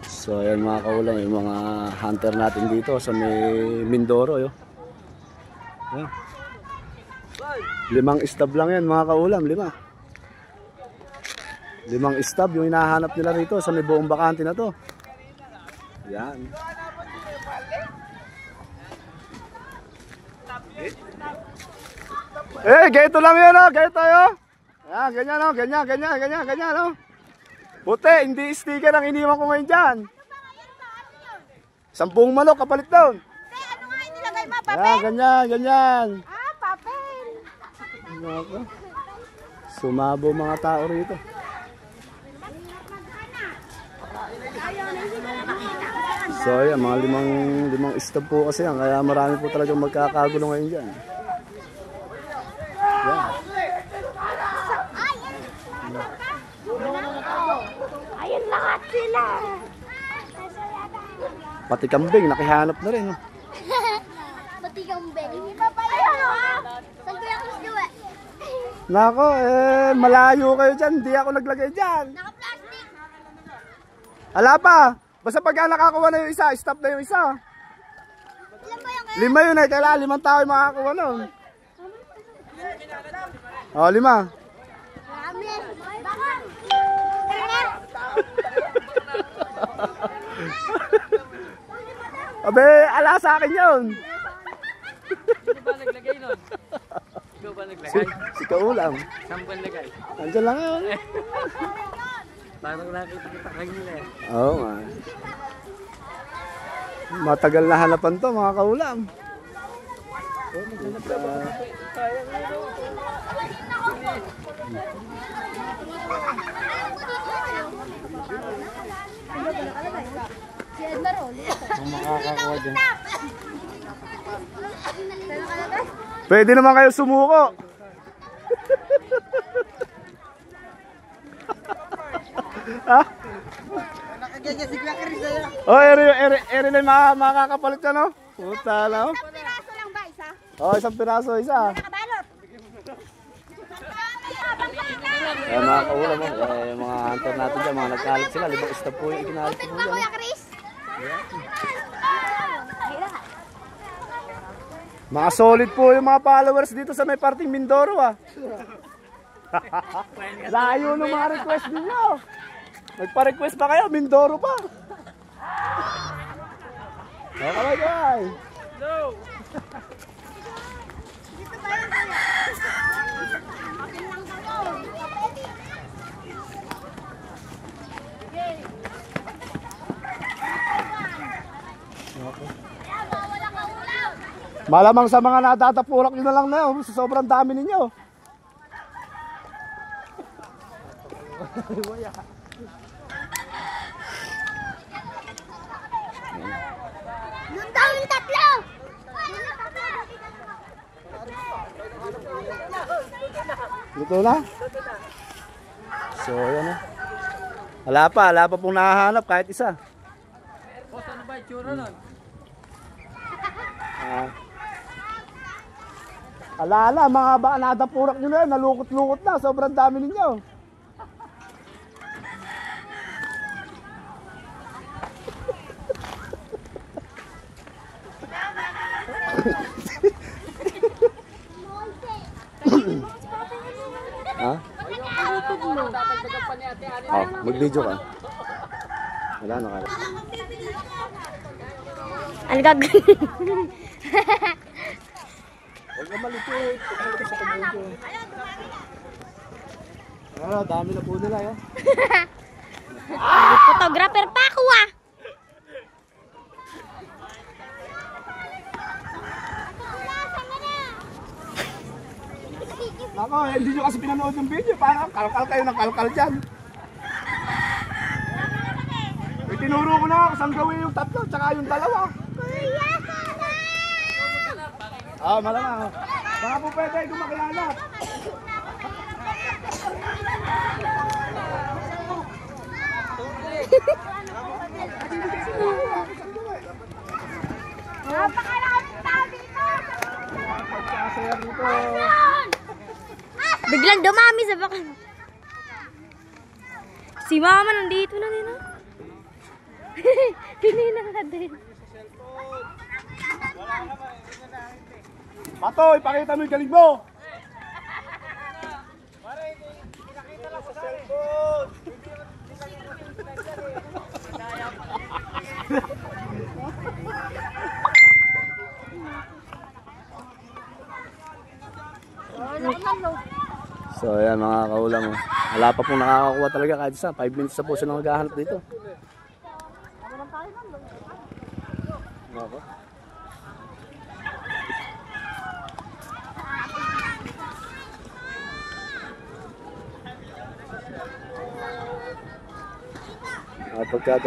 So ayan mga kaulam, yung mga hunter natin dito sa may Mindoro yo. Ayan. 5 stab lang yan mga kaulam, 5 stab yung hinahanap nila rito sa may buong bakante na to. Yan. Ganito lang yun, oh. Ganito yun. Yan, ganyan, oh. Ganyan, oh. Puti, hindi sticker ang iniwan ko ngayon dyan. 10 manok kapalit doon. Ano nga inilagay mo, papel? Yan, ganyan. Ah, papel. Sumabo mga tao rito. So ayan, mga limang stab po kasi yan. Kaya marami po talagang magkakagulo ngayon dyan. Yan. Ayun lahat sila. Pati kambing, nakihanap na rin. Pati kambing. Hindi pa pa yun, ah. Saan ko yung gusto, Nako, malayo kayo dyan. Hindi ako naglagay dyan. Naka-plastic. Ala pa. Basta pagka nakakuha na yung isa, stop na yung isa. Ilan ba yung 5 yun eh. Kailangan 5 tao yung makakakuha nun. O, 5. Marami. Bakit? Abe, ala sa akin yun. Sino ba naglagay nun? Ikaw ba naglagay? Si Kaulam. Saan ba naglagay? Andiyan lang yun. Parang nakita kita kanina eh. Oo nga. Matagal na hanapan to mga Kaulam. Si Edna Ron. Kung makakakuha din. Pwede naman kayo sumuko. Ha? Nakagaya si Kuya Chris sa'yo. Oh, eri na makakapalit ka, no? Puta na, oh. Isang piraso lang ba, isa? Oh, 1 piraso, isa. Nakabalot. Eh, mga Kaulam, yung mga hunter natin dyan, mga nagkalit sila. 5 stab po yung ikinalit Open po ba, dyan. Kuya Chris? Mga solid po yung mga followers dito sa may parting Mindoro, ah. Layo ng mga request ninyo. Nagpa-request pa kayo, Mindoro pa. Okay, guys. No! Dito ba yan, Kuya? Open lang daw. Malamang sa mga natatapurak nyo na lang na yun, sa sobrang dami ninyo. Doon daw yung tatlo! Luto na? So, ayan na. Wala pa pong nahahanap kahit isa. Boss, ano ba yung tsura nun? Alala, mga baka natapurak nyo na yun, nalukot-lukot na, sobrang dami ninyo. Ha? Oh, mag-video ka. Wala na kaya. Ano gagawin? Huwag na malipit. Ano, dami na po nila yun. Photographer pa ako, ah! Nako, hindi nyo kasi pinanood yung video. Parang kalkal kayo ng kalkal dyan. Itinuro ko na kung saan gawin yung 3 tsaka yung 2. Ah, malamang. Baka po pwede kung makihanap. Napakaraming tao dito! Pagkasaya dito. Biglang dumami sa bakan. Si Si mama nandito na din ah. Tininang na din. Pato, ipakita mo yung galing mo. So ayan mga kaulam, oh. Wala pa pong nakakakuha talaga kahit isa. 5 minutes na po sila maghahanap dito. Ako. Pagka